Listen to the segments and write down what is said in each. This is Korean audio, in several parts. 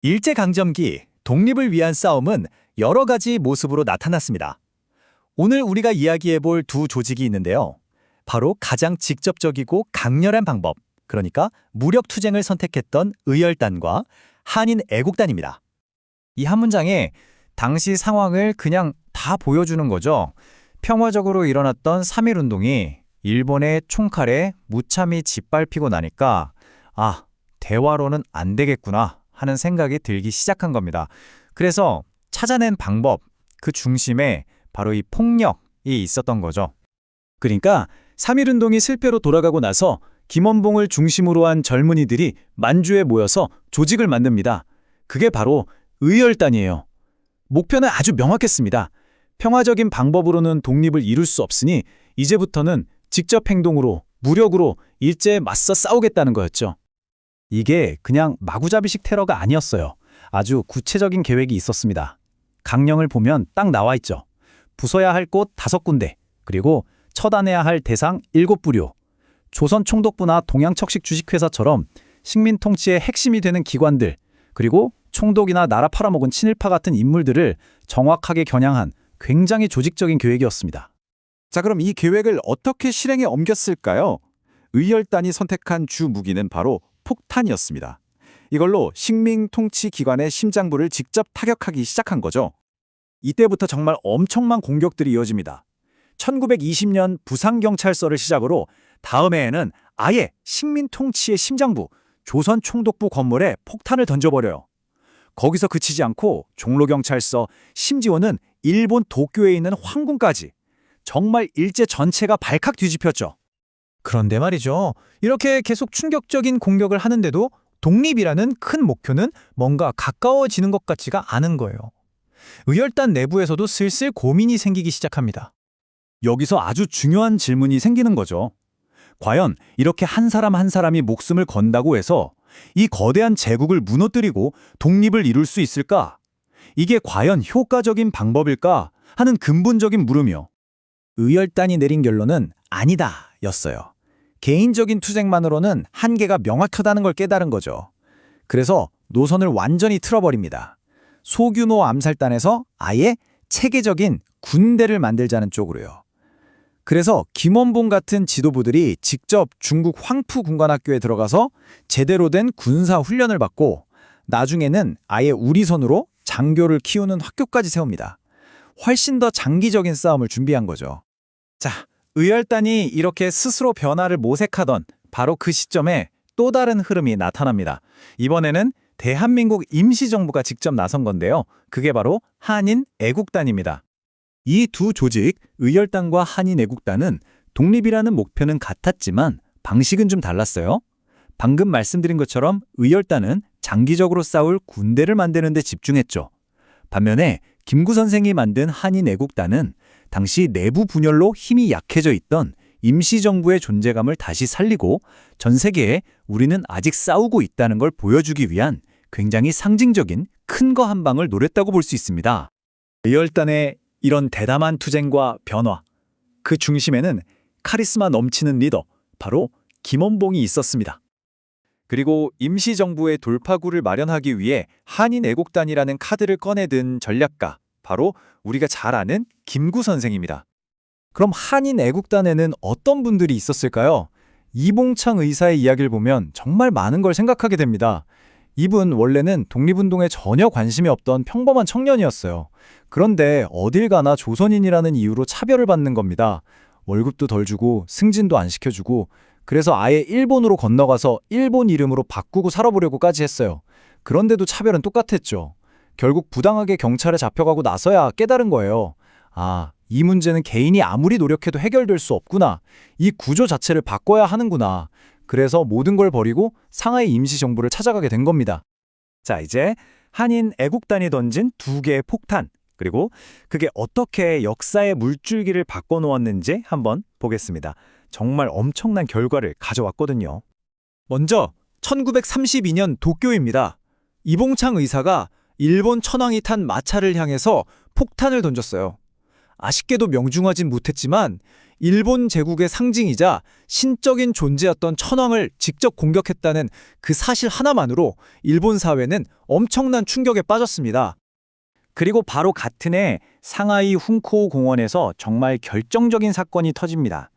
일제강점기 독립을 위한 싸움은 여러 가지 모습으로 나타났습니다. 오늘 우리가 이야기해볼 두 조직이 있는데요. 바로 가장 직접적이고 강렬한 방법, 그러니까 무력투쟁을 선택했던 의열단과 한인애국단입니다. 이 한 문장에 당시 상황을 그냥 다 보여주는 거죠. 평화적으로 일어났던 3.1운동이 일본의 총칼에 무참히 짓밟히고 나니까 대화로는 안 되겠구나 하는 생각이 들기 시작한 겁니다. 그래서 찾아낸 방법, 그 중심에 바로 이 폭력이 있었던 거죠. 그러니까 3.1운동이 실패로 돌아가고 나서 김원봉을 중심으로 한 젊은이들이 만주에 모여서 조직을 만듭니다. 그게 바로 의열단이에요. 목표는 아주 명확했습니다. 평화적인 방법으로는 독립을 이룰 수 없으니 이제부터는 직접 행동으로, 무력으로 일제에 맞서 싸우겠다는 거였죠. 이게 그냥 마구잡이식 테러가 아니었어요. 아주 구체적인 계획이 있었습니다. 강령을 보면 딱 나와 있죠. 부숴야 할 곳 5군데, 그리고 처단해야 할 대상 7부류. 조선총독부나 동양척식 주식회사처럼 식민 통치의 핵심이 되는 기관들, 그리고 총독이나 나라 팔아먹은 친일파 같은 인물들을 정확하게 겨냥한 굉장히 조직적인 계획이었습니다. 자, 그럼 이 계획을 어떻게 실행에 옮겼을까요? 의열단이 선택한 주 무기는 바로 폭탄이었습니다. 이걸로 식민 통치 기관의 심장부를 직접 타격하기 시작한 거죠. 이때부터 정말 엄청난 공격들이 이어집니다. 1920년 부산경찰서를 시작으로 다음 해에는 아예 식민 통치의 심장부, 조선총독부 건물에 폭탄을 던져버려요. 거기서 그치지 않고 종로경찰서, 심지어는 일본 도쿄에 있는皇宮까지 정말 일제 전체가 발칵 뒤집혔죠. 그런데 말이죠. 이렇게 계속 충격적인 공격을 하는데도 독립이라는 큰 목표는 뭔가 가까워지는 것 같지가 않은 거예요. 의열단 내부에서도 슬슬 고민이 생기기 시작합니다. 여기서 아주 중요한 질문이 생기는 거죠. 과연 이렇게 한 사람 한 사람이 목숨을 건다고 해서 이 거대한 제국을 무너뜨리고 독립을 이룰 수 있을까? 이게 과연 효과적인 방법일까? 하는 근본적인 물음이요. 의열단이 내린 결론은 아니다 였어요. 개인적인 투쟁만으로는 한계가 명확하다는 걸 깨달은 거죠. 그래서 노선을 완전히 틀어버립니다. 소규모 암살단에서 아예 체계적인 군대를 만들자는 쪽으로요. 그래서 김원봉 같은 지도부들이 직접 중국 황푸군관학교에 들어가서 제대로 된 군사 훈련을 받고 나중에는 아예 우리선으로 장교를 키우는 학교까지 세웁니다. 훨씬 더 장기적인 싸움을 준비한 거죠. 자, 의열단이 이렇게 스스로 변화를 모색하던 바로 그 시점에 또 다른 흐름이 나타납니다. 이번에는 대한민국 임시정부가 직접 나선 건데요. 그게 바로 한인애국단입니다. 이 두 조직, 의열단과 한인애국단은 독립이라는 목표는 같았지만 방식은 좀 달랐어요. 방금 말씀드린 것처럼 의열단은 장기적으로 싸울 군대를 만드는 데 집중했죠. 반면에 김구 선생이 만든 한인애국단은 당시 내부 분열로 힘이 약해져 있던 임시정부의 존재감을 다시 살리고 전 세계에 우리는 아직 싸우고 있다는 걸 보여주기 위한 굉장히 상징적인 큰 거 한 방을 노렸다고 볼 수 있습니다. 의열단의 이런 대담한 투쟁과 변화, 그 중심에는 카리스마 넘치는 리더, 바로 김원봉이 있었습니다. 그리고 임시정부의 돌파구를 마련하기 위해 한인애국단이라는 카드를 꺼내든 전략가, 바로 우리가 잘 아는 김구 선생입니다. 그럼 한인애국단에는 어떤 분들이 있었을까요? 이봉창 의사의 이야기를 보면 정말 많은 걸 생각하게 됩니다. 이분 원래는 독립운동에 전혀 관심이 없던 평범한 청년이었어요. 그런데 어딜 가나 조선인이라는 이유로 차별을 받는 겁니다. 월급도 덜 주고 승진도 안 시켜주고, 그래서 아예 일본으로 건너가서 일본 이름으로 바꾸고 살아보려고까지 했어요. 그런데도 차별은 똑같았죠. 결국 부당하게 경찰에 잡혀가고 나서야 깨달은 거예요. 이 문제는 개인이 아무리 노력해도 해결될 수 없구나. 이 구조 자체를 바꿔야 하는구나. 그래서 모든 걸 버리고 상하이 임시정부를 찾아가게 된 겁니다. 자, 이제 한인애국단이 던진 두 개의 폭탄, 그리고 그게 어떻게 역사의 물줄기를 바꿔놓았는지 한번 보겠습니다. 정말 엄청난 결과를 가져왔거든요. 먼저 1932년 도쿄입니다. 이봉창 의사가 일본 천황이 탄 마차를 향해서 폭탄을 던졌어요. 아쉽게도 명중하진 못했지만 일본 제국의 상징이자 신적인 존재였던 천황을 직접 공격했다는 그 사실 하나만으로 일본 사회는 엄청난 충격에 빠졌습니다. 그리고 바로 같은 해 상하이 훈코우 공원에서 정말 결정적인 사건이 터집니다.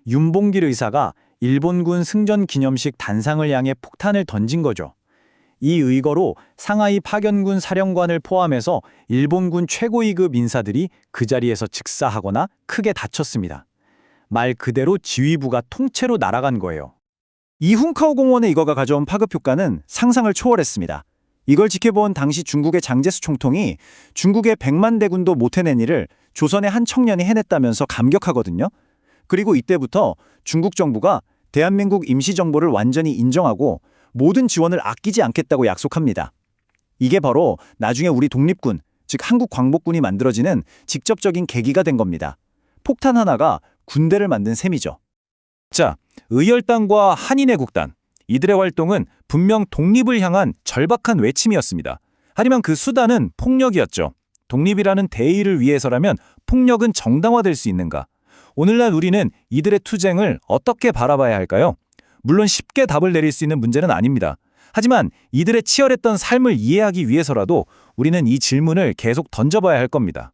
윤봉길 의사가 일본군 승전 기념식 단상을 향해 폭탄을 던진 거죠. 이 의거로 상하이 파견군 사령관을 포함해서 일본군 최고위급 인사들이 그 자리에서 즉사하거나 크게 다쳤습니다. 말 그대로 지휘부가 통째로 날아간 거예요. 이 훈카오 공원의 이거가 가져온 파급 효과는 상상을 초월했습니다. 이걸 지켜본 당시 중국의 장제수 총통이 중국의 100만 대군도 못 해낸 일을 조선의 한 청년이 해냈다면서 감격하거든요. 그리고 이때부터 중국 정부가 대한민국 임시정부를 완전히 인정하고 모든 지원을 아끼지 않겠다고 약속합니다. 이게 바로 나중에 우리 독립군, 즉 한국 광복군이 만들어지는 직접적인 계기가 된 겁니다. 폭탄 하나가 군대를 만든 셈이죠. 자, 의열단과 한인애국단. 이들의 활동은 분명 독립을 향한 절박한 외침이었습니다. 하지만 그 수단은 폭력이었죠. 독립이라는 대의를 위해서라면 폭력은 정당화될 수 있는가? 오늘날 우리는 이들의 투쟁을 어떻게 바라봐야 할까요? 물론 쉽게 답을 내릴 수 있는 문제는 아닙니다. 하지만 이들의 치열했던 삶을 이해하기 위해서라도 우리는 이 질문을 계속 던져봐야 할 겁니다.